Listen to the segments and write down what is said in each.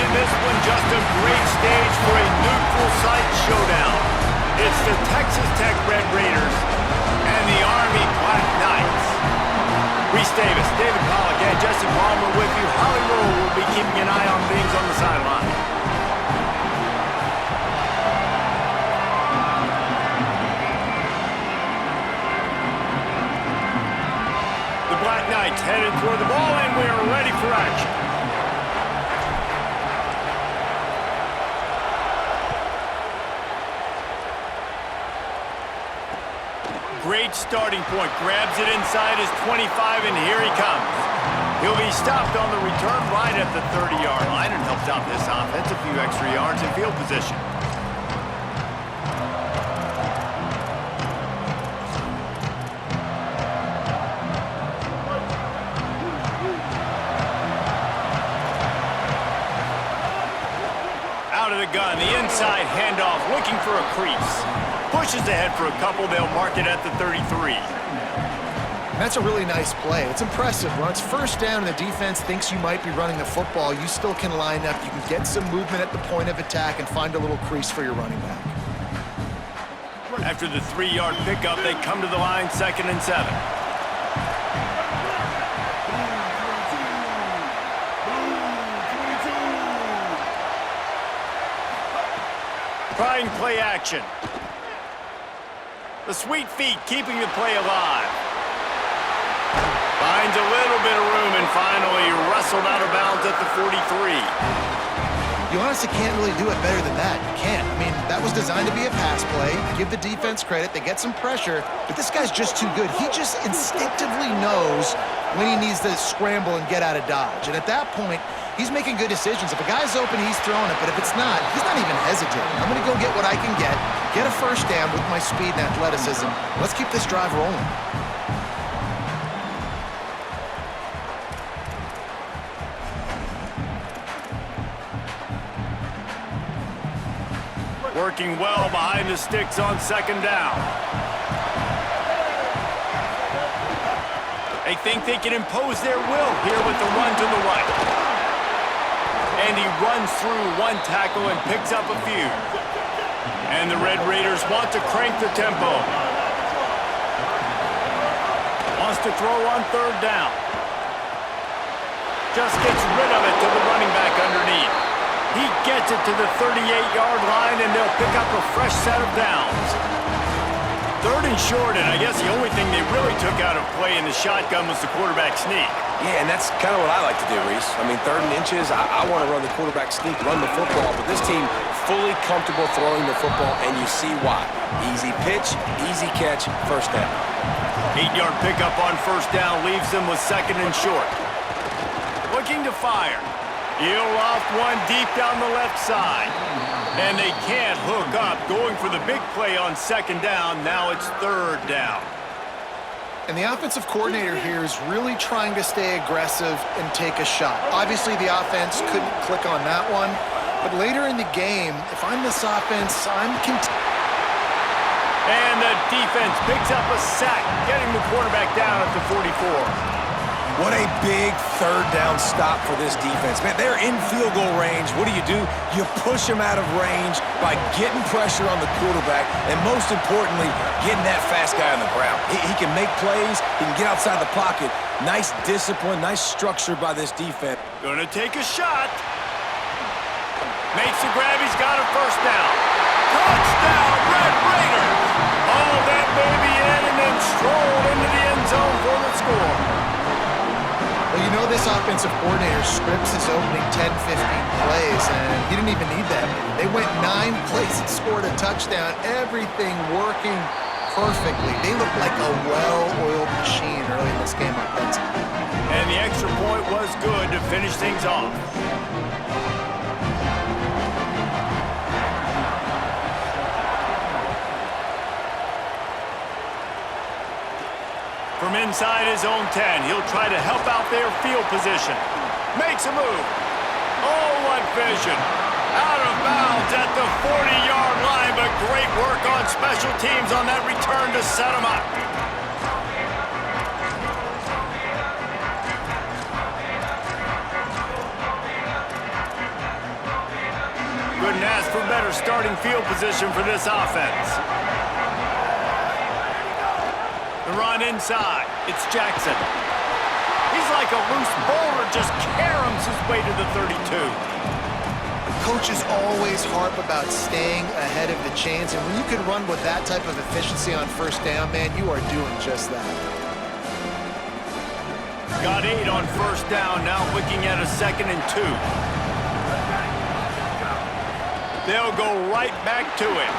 And this one just a great stage for a neutral site showdown. It's the Texas Tech Red Raiders and the Army Black Knights. Reese Davis, David Pollack, and Jesse Palmer with you. Holly Rowe will be keeping an eye on things on the sideline. The Black Knights headed toward the ball, and we are ready for action. Great starting point. Grabs it inside his 25, and here he comes. He'll be stopped on the return right at the 30-yard line and helps out this offense a few extra yards in field position. Out of the gun, the inside handoff, looking for a crease. Pushes ahead for a couple. They'll mark it at the 33. That's a really nice play. It's impressive. When it's first down and the defense thinks you might be running the football, you still can line up. You can get some movement at the point of attack and find a little crease for your running back. After the 3-yard pickup, they come to the line, 2nd and 7. Trying play action. The sweet feet keeping the play alive. Finds a little bit of room and finally wrestled out of bounds at the 43. You honestly can't really do it better than that. You can't. I mean, that was designed to be a pass play. Give the defense credit. They get some pressure, but this guy's just too good. He just instinctively knows when he needs to scramble and get out of dodge. And at that point, he's making good decisions. If a guy's open, he's throwing it. But if it's not, he's not even hesitating. I'm going to go get what I can get a first down with my speed and athleticism. Let's keep this drive rolling. Working well behind the sticks on 2nd down. They think they can impose their will here with the run to the right. And he runs through one tackle and picks up a few. And the Red Raiders want to crank the tempo. Wants to throw on 3rd down. Just gets rid of it to the running back underneath. He gets it to the 38-yard line, and they'll pick up a fresh set of downs. 3rd and short, and I guess the only thing they really took out of play in the shotgun was the quarterback sneak. Yeah, and that's kind of what I like to do, Reese. I mean, 3rd and inches, I want to run the quarterback sneak, run the football, but this team fully comfortable throwing the football, and you see why. Easy pitch, easy catch, first down. 8-yard pickup on 1st down leaves them with 2nd and short. Looking to fire. He'll loft one deep down the left side. And they can't hook up. Going for the big play on 2nd down. Now it's 3rd down. And the offensive coordinator here is really trying to stay aggressive and take a shot. Obviously, the offense couldn't click on that one. But later in the game, if I'm this offense, And the defense picks up a sack, getting the quarterback down at the 44. What a big 3rd down stop for this defense. Man, they're in field goal range. What do? You push them out of range by getting pressure on the quarterback and, most importantly, getting that fast guy on the ground. He can make plays. He can get outside the pocket. Nice discipline, nice structure by this defense. Gonna take a shot. Makes the grab. He's got a first down. Touchdown, Red Raiders! Hauled that baby in and then strolled into the end zone for the score. Well, you know this offensive coordinator scripts his opening 10, 15 plays, and he didn't even need that many. They went 9 plays and scored a touchdown. Everything working perfectly. They looked like a well-oiled machine early in this game offensively. And the extra point was good to finish things off. From inside his own 10, he'll try to help out their field position. Makes a move. Oh, what vision. Out of bounds at the 40-yard line, but great work on special teams on that return to set him up. Couldn't ask for better starting field position for this offense. The run inside. It's Jackson. He's like a loose bowler, just caroms his way to the 32. Coaches always harp about staying ahead of the chains, and when you can run with that type of efficiency on first down, man, you are doing just that. Got 8 on first down, now looking at a 2nd and 2. They'll go right back to it.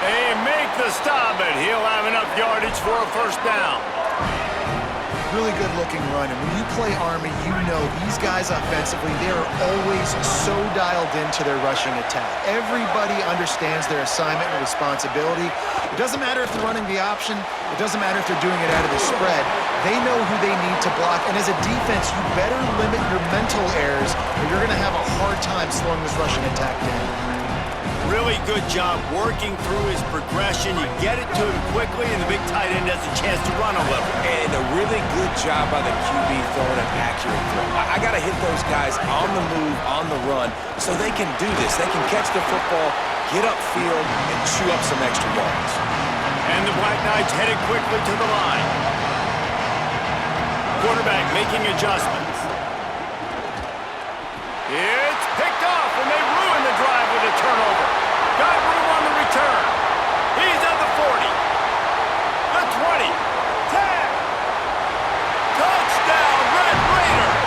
They make the stop, but he'll have enough yardage for a first down. Really good-looking run, and when you play Army, you know these guys offensively, they are always so dialed into their rushing attack. Everybody understands their assignment and responsibility. It doesn't matter if they're running the option. It doesn't matter if they're doing it out of the spread. They know who they need to block, and as a defense, you better limit your mental errors, or you're going to have a hard time slowing this rushing attack down. Really good job working through his progression. You get it to him quickly, and the big tight end has a chance to run a little. And a really good job by the QB throwing an accurate throw. I got to hit those guys on the move, on the run, so they can do this. They can catch the football, get upfield, and chew up some extra yards. And the Black Knights headed quickly to the line. Quarterback making adjustments. It's picked off, and they ruin the drive with a turnover. Got room on the return. He's at the 40. The 20. 10. Touchdown, Red Raiders.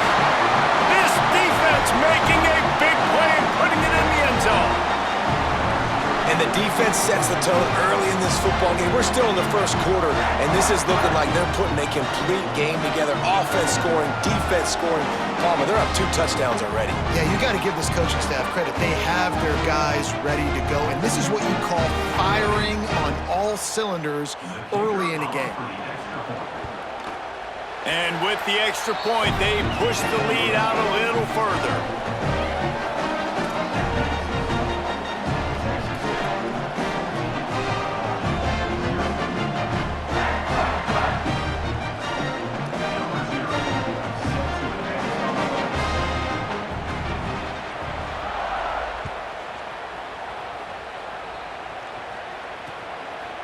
This defense making a big play and putting it in the end zone. And the defense sets the tone early in this football game. We're still in the first quarter, and this is looking like they're putting a complete game together. Offense scoring, defense scoring. Palmer, they're up 2 touchdowns already. Yeah, you got to give this coaching staff credit. They have their guys ready to go, and this is what you call firing on all cylinders early in a game. And with the extra point, they push the lead out a little further.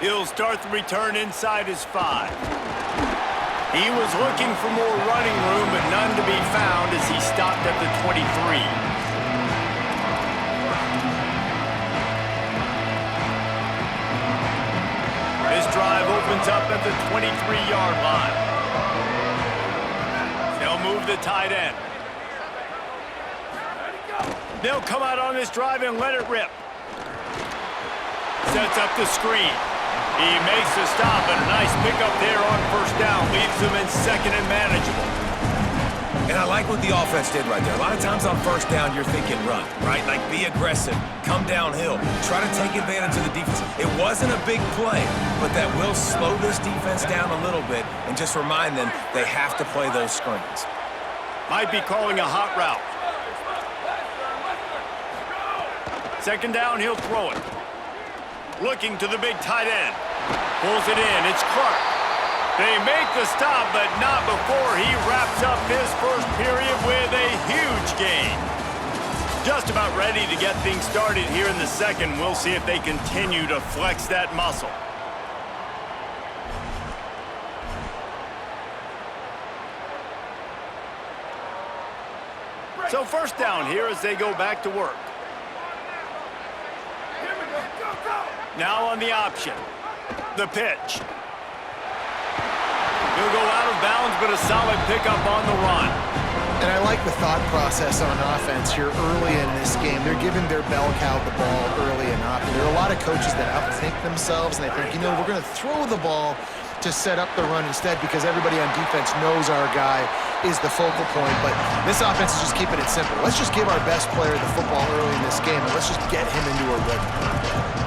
He'll start the return inside his 5. He was looking for more running room, but none to be found as he stopped at the 23. This drive opens up at the 23-yard line. They'll move the tight end. They'll come out on this drive and let it rip. Sets up the screen. He makes the stop, and a nice pickup there on first down. Leaves them in 2nd and manageable. And I like what the offense did right there. A lot of times on first down, you're thinking run, right? Like be aggressive, come downhill, try to take advantage of the defense. It wasn't a big play, but that will slow this defense down a little bit and just remind them they have to play those screens. Might be calling a hot route. 2nd down, he'll throw it. Looking to the big tight end. Pulls it in. It's Clark. They make the stop, but not before he wraps up his first period with a huge gain. Just about ready to get things started here in the second. We'll see if they continue to flex that muscle. So first down here as they go back to work. Now on the option. The pitch. He'll go out of bounds, but a solid pickup on the run. And I like the thought process on offense here early in this game. They're giving their bell cow the ball early and often. There are a lot of coaches that outthink themselves, and they think, you know, we're going to throw the ball to set up the run instead because everybody on defense knows our guy is the focal point. But this offense is just keeping it simple. Let's just give our best player the football early in this game, and let's just get him into a rhythm.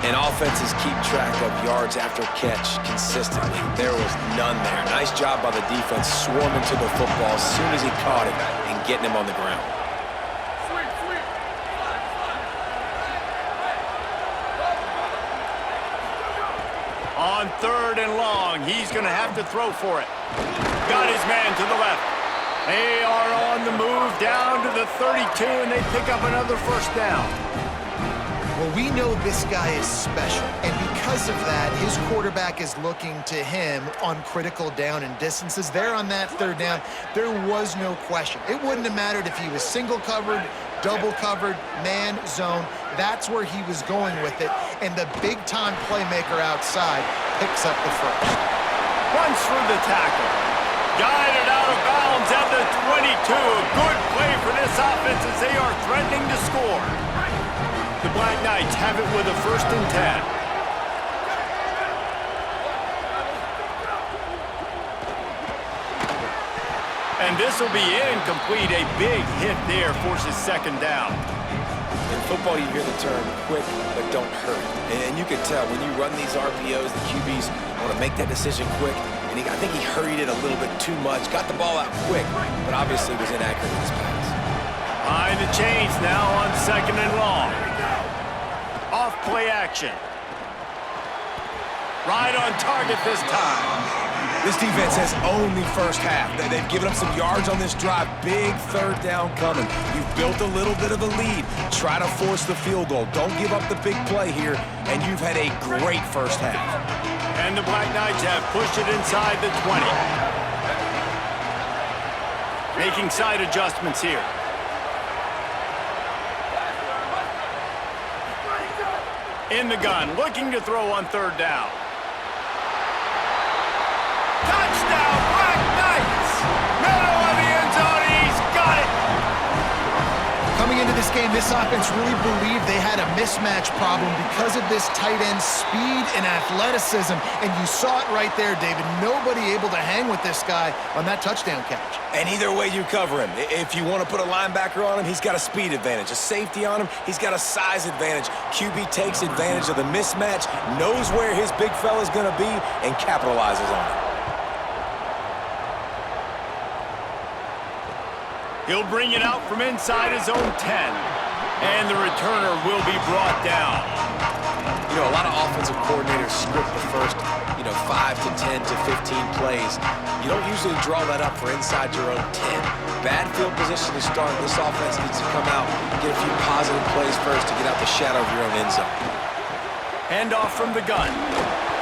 And offenses keep track of yards after catch consistently. There was none there. Nice job by the defense swarming to the football as soon as he caught it and getting him on the ground. On 3rd and long, he's going to have to throw for it. Got his man to the left. They are on the move down to the 32, and they pick up another first down. Well, we know this guy is special, and because of that, his quarterback is looking to him on critical down and distances. There on that third down, there was no question. It wouldn't have mattered if he was single covered, double covered, man, zone. That's where he was going with it, and the big-time playmaker outside picks up the first. Runs through the tackle. Guided out of bounds at the 22. A good play for this offense as they are threatening to score. The Black Knights have it with a 1st and 10. And this will be incomplete. A big hit there forces 2nd down. In football, you hear the term quick but don't hurt. And you can tell when you run these RPOs, the QBs want to make that decision quick. And I think he hurried it a little bit too much, got the ball out quick, but obviously was inaccurate in his pass. Behind the chains now on 2nd and long. Off play action. Right on target this time. This defense has owned the first half. They've given up some yards on this drive. Big 3rd down coming. You've built a little bit of a lead. Try to force the field goal. Don't give up the big play here, and you've had a great first half. And the Black Knights have pushed it inside the 20. Making side adjustments here. In the gun, looking to throw on 3rd down. Touchdown, Black Knights! Middle of the end zone, he's got it! Coming into this game, this offense really believed they had a mismatch problem because of this tight end speed and athleticism, and you saw it right there, David. Nobody able to hang with this guy on that touchdown catch. And either way you cover him, if you want to put a linebacker on him, he's got a speed advantage. A safety on him, he's got a size advantage. QB takes advantage of the mismatch, knows where his big fella's going to be, and capitalizes on it. He'll bring it out from inside his own 10. And the returner will be brought down. You know, a lot of offensive coordinators script the first, 5 to 10 to 15 plays. You don't usually draw that up for inside your own 10. Bad field position to start. This offense needs to come out, get a few positive plays first to get out the shadow of your own end zone. Hand off from the gun.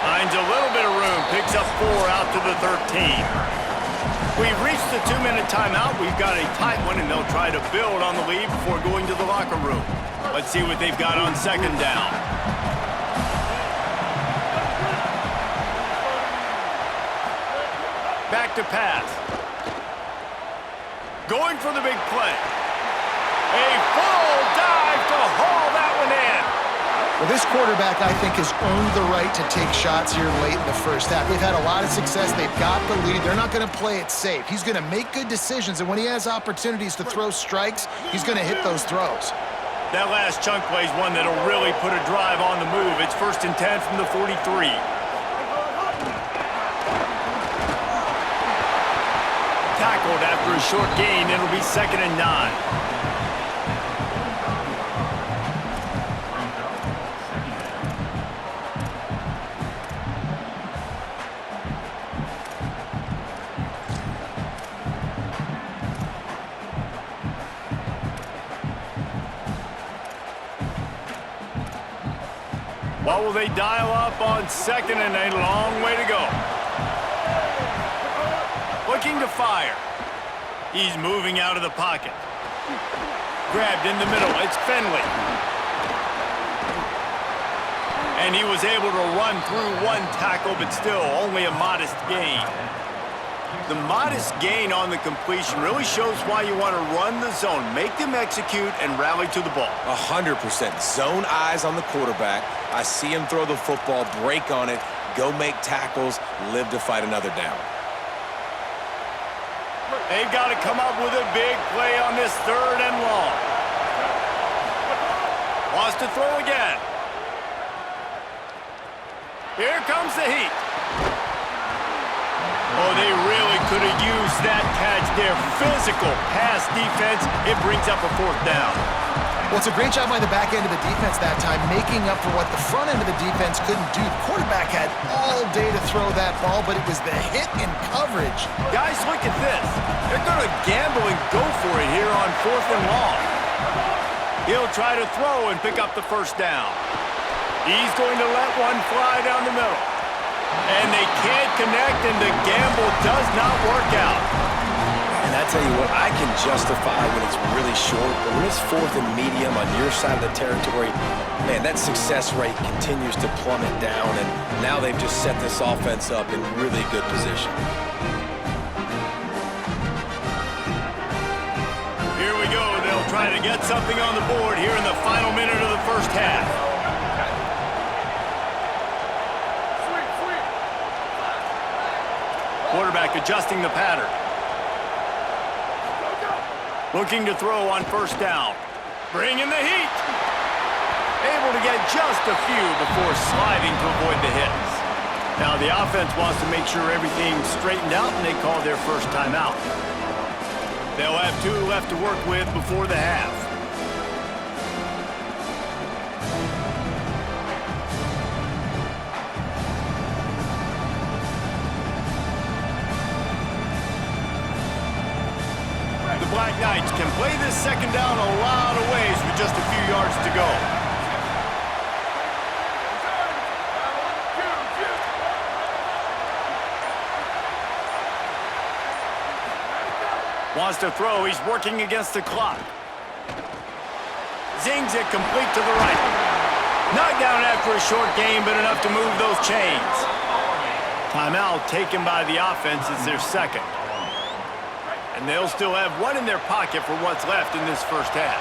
Finds a little bit of room. Picks up 4 out to the 13. We've reached the 2-minute timeout. We've got a tight one, and they'll try to build on the lead before going to the locker room. Let's see what they've got on 2nd down. Back to pass. Going for the big play. A full dive to haul that one in. Well, this quarterback, I think, has earned the right to take shots here late in the first half. They've had a lot of success. They've got the lead. They're not going to play it safe. He's going to make good decisions, and when he has opportunities to throw strikes, he's going to hit those throws. That last chunk play is one that'll really put a drive on the move. It's 1st and 10 from the 43. Tackled after a short gain. It'll be 2nd and 9. What will they dial up on 2nd and a long way to go? Looking to fire. He's moving out of the pocket. Grabbed in the middle. It's Finley. And he was able to run through one tackle, but still only a modest gain. The modest gain on the completion really shows why you want to run the zone. Make them execute and rally to the ball. 100%. Zone eyes on the quarterback. I see him throw the football, break on it, go make tackles, live to fight another down. They've got to come up with a big play on this 3rd and long. Wants to throw again. Here comes the heat. Oh, they really could have used that catch there. Physical pass defense. It brings up a 4th down. Well, it's a great job by the back end of the defense that time, making up for what the front end of the defense couldn't do. The quarterback had all day to throw that ball, but it was the hit and coverage. Guys, look at this. They're going to gamble and go for it here on 4th and long. He'll try to throw and pick up the first down. He's going to let one fly down the middle. And they can't connect, and the gamble does not work out. And I tell you what, I can justify when it's really short, but when it's 4th and medium on your side of the territory, man, that success rate continues to plummet down, and now they've just set this offense up in really good position. Here we go. They'll try to get something on the board here in the final minute of the first half. Quarterback adjusting the pattern. Looking to throw on first down. Bringing the heat. Able to get just a few before sliding to avoid the hits. Now the offense wants to make sure everything's straightened out, and they call their first timeout. They'll have 2 left to work with before the half. The Black Knights can play this second down a lot of ways with just a few yards to go. Wants to throw. He's working against the clock. Zings it complete to the right. Knocked down after a short game, but enough to move those chains. Timeout taken by the offense is their second. And they'll still have one in their pocket for what's left in this first half.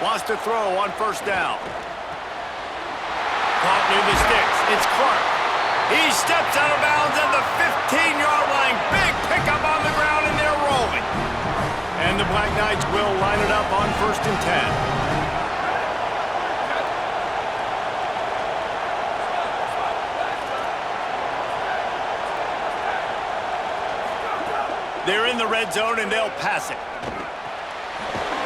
Wants to throw on first down. Caught near the sticks. It's Clark. He steps out of bounds at the 15-yard line. Big pickup on the ground, and they're rolling. And the Black Knights will line it up on 1st and 10. They're in the red zone, and they'll pass it.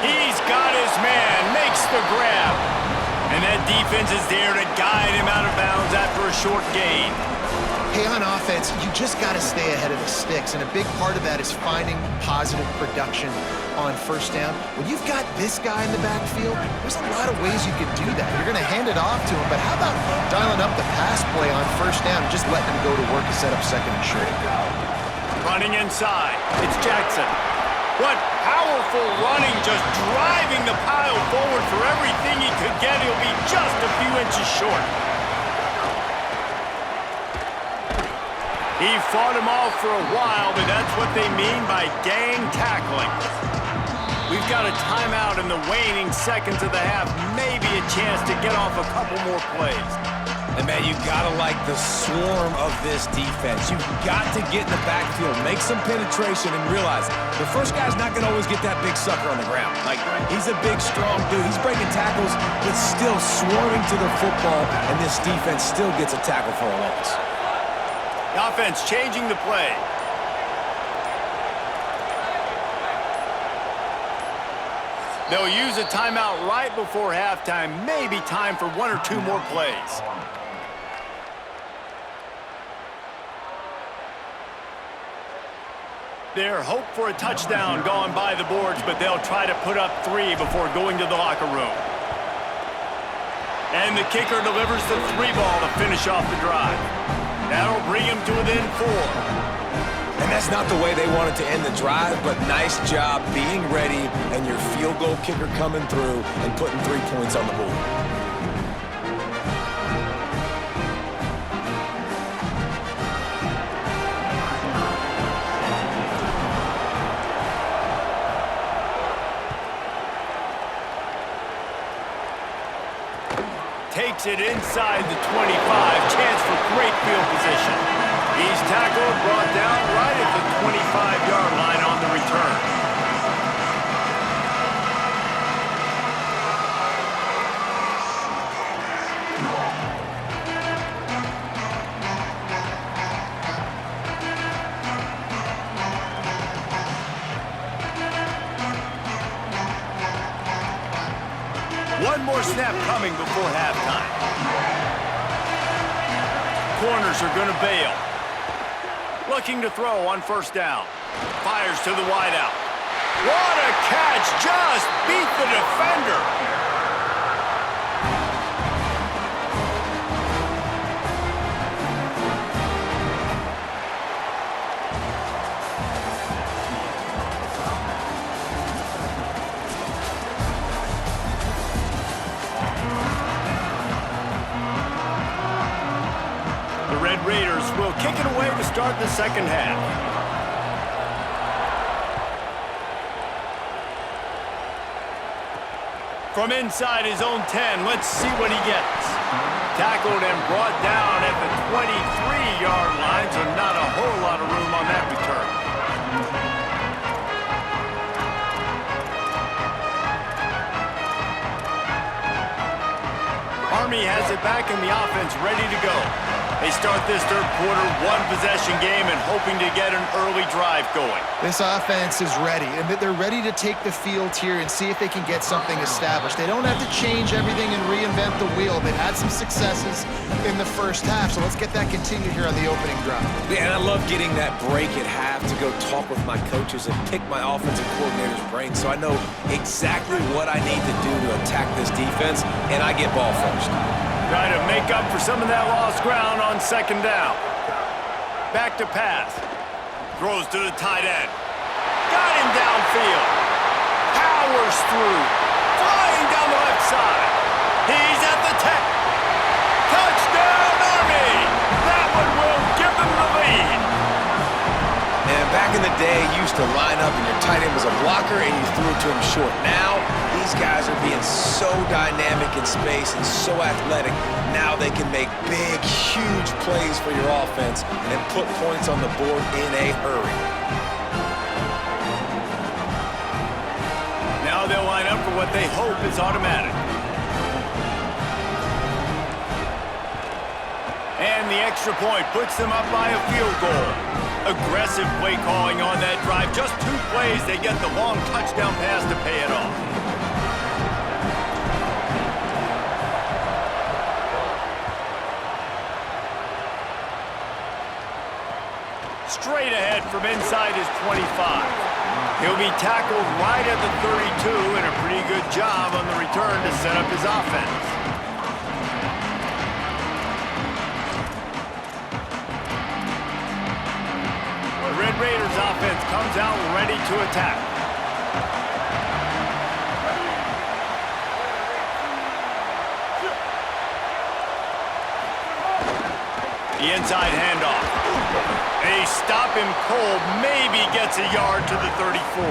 He's got his man, makes the grab. And that defense is there to guide him out of bounds after a short gain. Hey, on offense, you just got to stay ahead of the sticks, and a big part of that is finding positive production on first down. When you've got this guy in the backfield, there's a lot of ways you could do that. You're going to hand it off to him, but how about dialing up the pass play on first down and just letting him go to work to set up second and short? Running inside, it's Jackson. What powerful running, just driving the pile forward for everything he could get. He'll be just a few inches short. He fought him off for a while, but that's what they mean by gang tackling. We've got a timeout in the waning seconds of the half, maybe a chance to get off a couple more plays. And, man, you got to like the swarm of this defense. You've got to get in the backfield, make some penetration, and realize the first guy's not going to always get that big sucker on the ground. Like, he's a big, strong dude. He's breaking tackles, but still swarming to the football, and this defense still gets a tackle for a loss. The offense changing the play. They'll use a timeout right before halftime. Maybe time for 1 or 2 more plays. Their hope for a touchdown gone by the boards, but they'll try to put up 3 before going to the locker room. And the kicker delivers the 3 ball to finish off the drive. That'll bring him to within 4. And that's not the way they wanted to end the drive, but nice job being ready and your field goal kicker coming through and putting 3 points on the board. Takes it inside the 25. Chance for great field position. He's tackled, brought down right at the 25-yard line on the return. One more snap coming before halftime. Corners are going to bail. Looking to throw on first down. Fires to the wideout. What a catch! Just beat the defender. The Red Raiders will kick it away to start the second half. From inside his own 10, let's see what he gets. Tackled and brought down at the 23-yard line, so not a whole lot of room on that return. Army has it back and the offense ready to go. They start this third quarter one-possession game and hoping to get an early drive going. This offense is ready, and they're ready to take the field here and see if they can get something established. They don't have to change everything and reinvent the wheel. They've had some successes in the first half, so let's get that continued here on the opening drive. Yeah, and I love getting that break at half to go talk with my coaches and pick my offensive coordinator's brain so I know exactly what I need to do to attack this defense, and I get ball first. Trying to make up for some of that lost ground on second down. Back to pass. Throws to the tight end. Got him downfield. Powers through. Flying down the left side. He's at the 10. Touchdown, Army! That one will give them the lead. And back in the day, you used to line up and your tight end was a blocker and you threw it to him short. Now, these guys are being so dynamic in space and so athletic. Now they can make big, huge plays for your offense and put points on the board in a hurry. Now they'll line up for what they hope is automatic. And the extra point puts them up by a field goal. Aggressive play calling on that drive. Just 2 plays, they get the long touchdown pass to pay it off. Straight ahead from inside his 25. He'll be tackled right at the 32, and a pretty good job on the return to set up his offense. The Red Raiders offense comes out ready to attack. The inside handoff. They stop him cold, maybe gets a yard to the 34.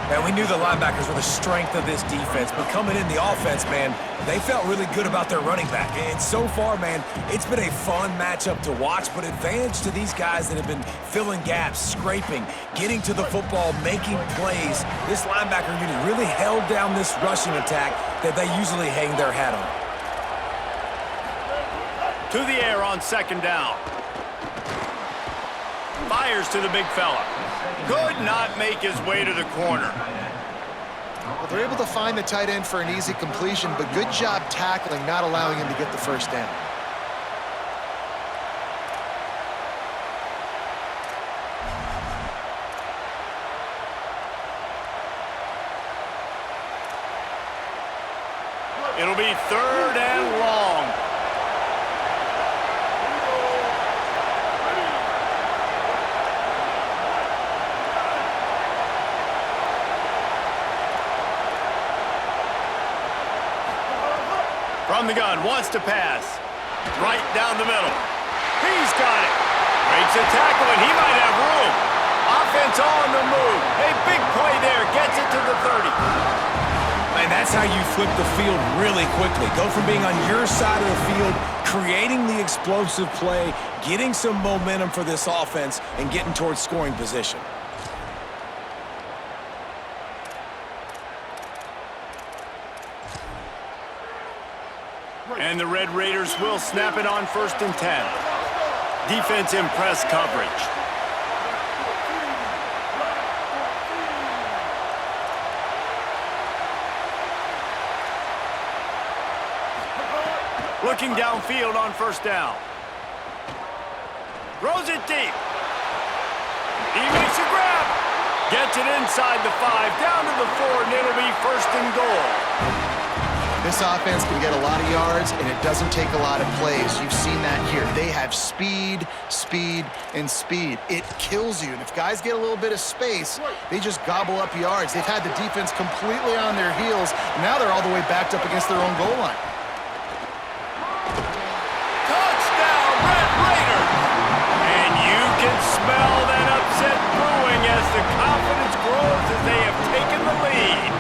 Man, we knew the linebackers were the strength of this defense, but coming in the offense, man, they felt really good about their running back. And so far, man, it's been a fun matchup to watch, but advantage to these guys that have been filling gaps, scraping, getting to the football, making plays. This linebacker unit really held down this rushing attack that they usually hang their hat on. To the air on second down. Fires to the big fella. Could not make his way to the corner. Well, they're able to find the tight end for an easy completion, but good job tackling, not allowing him to get the first down. It'll be third and long. From the gun, wants to pass. Right down the middle. He's got it. Breaks a tackle, and he might have room. Offense on the move. A big play there. Gets it to the 30. And that's how you flip the field really quickly. Go from being on your side of the field, creating the explosive play, getting some momentum for this offense, and getting towards scoring position. And the Red Raiders will snap it on 1st and 10. Defense in press coverage. Looking downfield on first down. Throws it deep. He makes a grab. Gets it inside the 5, down to the 4, and it'll be first and goal. This offense can get a lot of yards, and it doesn't take a lot of plays. You've seen that here. They have speed, speed, and speed. It kills you. And if guys get a little bit of space, they just gobble up yards. They've had the defense completely on their heels. Now they're all the way backed up against their own goal line. Touchdown, Red Raiders! And you can smell that upset brewing as the confidence grows as they have taken the lead.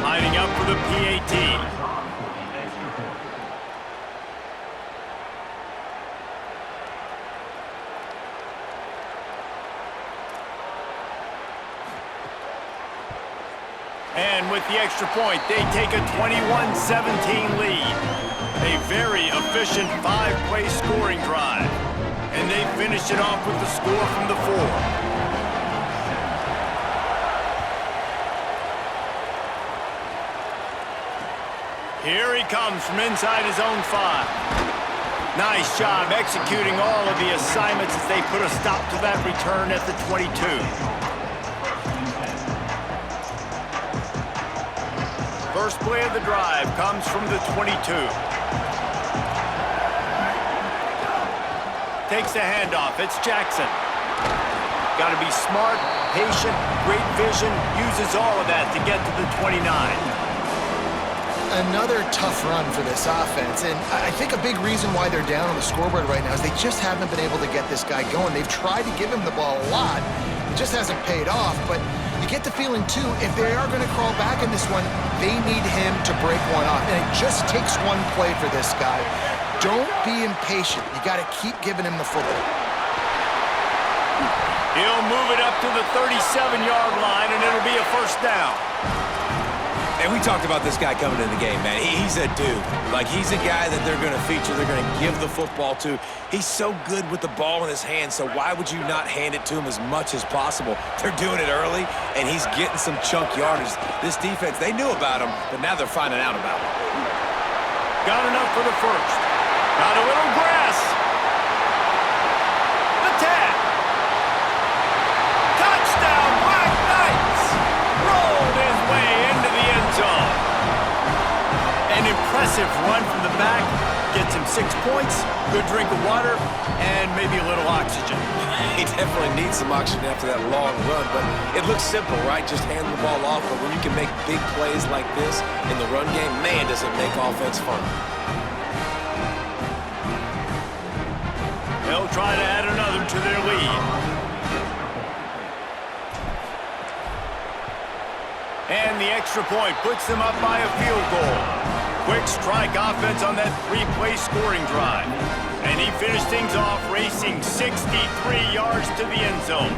Lining up for the PAT. And with the extra point, they take a 21-17 lead. A very efficient 5-play scoring drive. And they finish it off with the score from the 4. Here he comes from inside his own 5. Nice job executing all of the assignments as they put a stop to that return at the 22. First play of the drive comes from the 22. Takes the handoff. It's Jackson. Got to be smart, patient, great vision. Uses all of that to get to the 29. Another tough run for this offense, and I think a big reason why they're down on the scoreboard right now is they just haven't been able to get this guy going. They've tried to give him the ball a lot. It just hasn't paid off, but you get the feeling, too, if they are going to crawl back in this one, they need him to break one off, and it just takes one play for this guy. Don't be impatient. You got to keep giving him the football. He'll move it up to the 37-yard line, and it'll be a first down. And we talked about this guy coming into the game, man. He's a dude. Like, he's a guy that they're going to feature, they're going to give the football to. He's so good with the ball in his hands, so why would you not hand it to him as much as possible? They're doing it early, and he's getting some chunk yardage. This defense, they knew about him, but now they're finding out about him. Got enough for the first. Got a little grass. The tag. Touchdown, Black Knights! Rolled his way into the end zone. An impressive run from the back. Gets him 6 points, good drink of water, and maybe a little oxygen. He definitely needs some oxygen after that long run, but it looks simple, right? Just hand the ball off, but when you can make big plays like this in the run game, man, does it make offense fun. They'll try to add another to their lead. And the extra point puts them up by a field goal. Quick strike offense on that 3-play scoring drive. And he finished things off racing 63 yards to the end zone.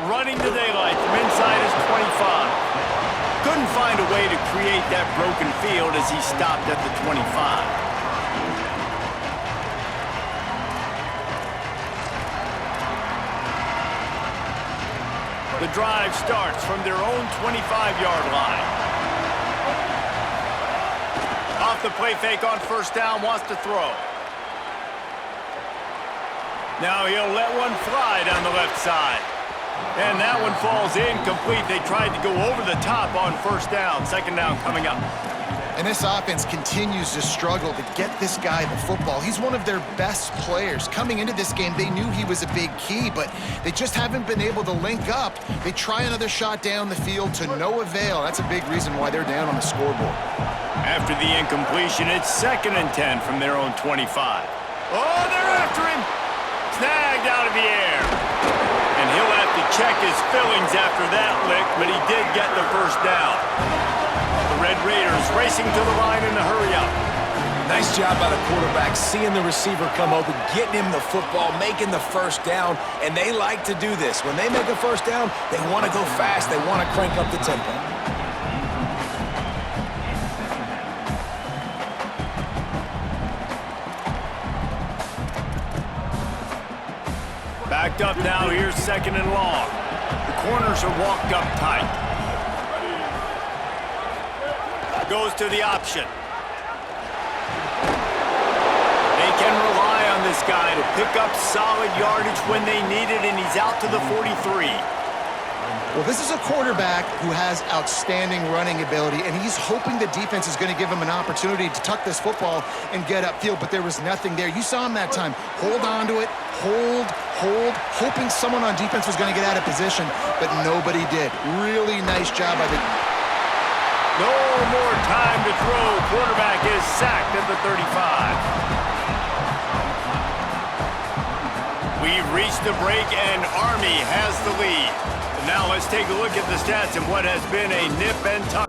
Running to daylight from inside his 25. Couldn't find a way to create that broken field as he stopped at the 25. The drive starts from their own 25-yard line. Off the play fake on first down, wants to throw. Now he'll let one fly down the left side. And that one falls incomplete. They tried to go over the top on first down. Second down coming up. And this offense continues to struggle to get this guy the football. He's one of their best players. Coming into this game, they knew he was a big key, but they just haven't been able to link up. They try another shot down the field to no avail. That's a big reason why they're down on the scoreboard. After the incompletion, it's 2nd and 10 from their own 25. Oh, they're after him. Snagged out of the air. And he'll have to check his fillings after that lick, but he did get the first down. The Red Raiders racing to the line in a hurry up. Nice job by the quarterback, seeing the receiver come open, getting him the football, making the first down, and they like to do this. When they make a first down, they want to go fast. They want to crank up the tempo. Backed up now, here's 2nd and long. The corners are walked up tight. Goes to the option. They can rely on this guy to pick up solid yardage when they need it, and he's out to the 43. Well, this is a quarterback who has outstanding running ability, and he's hoping the defense is going to give him an opportunity to tuck this football and get upfield, but there was nothing there. You saw him that time. Hold on to it, hold, hoping someone on defense was going to get out of position, but nobody did. Really nice job by the... No more time to throw. Quarterback is sacked at the 35. We've reached the break, and Army has the lead. And now let's take a look at the stats and what has been a nip and tuck.